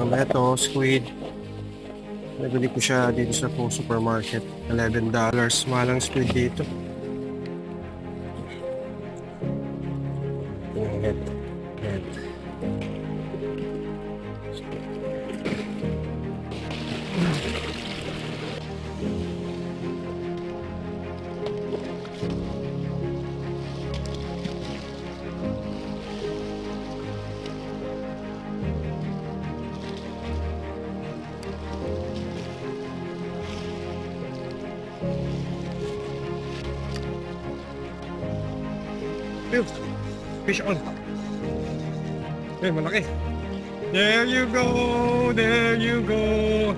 Ito, squid. Nabili ko siya dito sa Pong Supermarket. $11. Malang squid dito. Head. Head. Fish on. Malaki. There you go. There you go.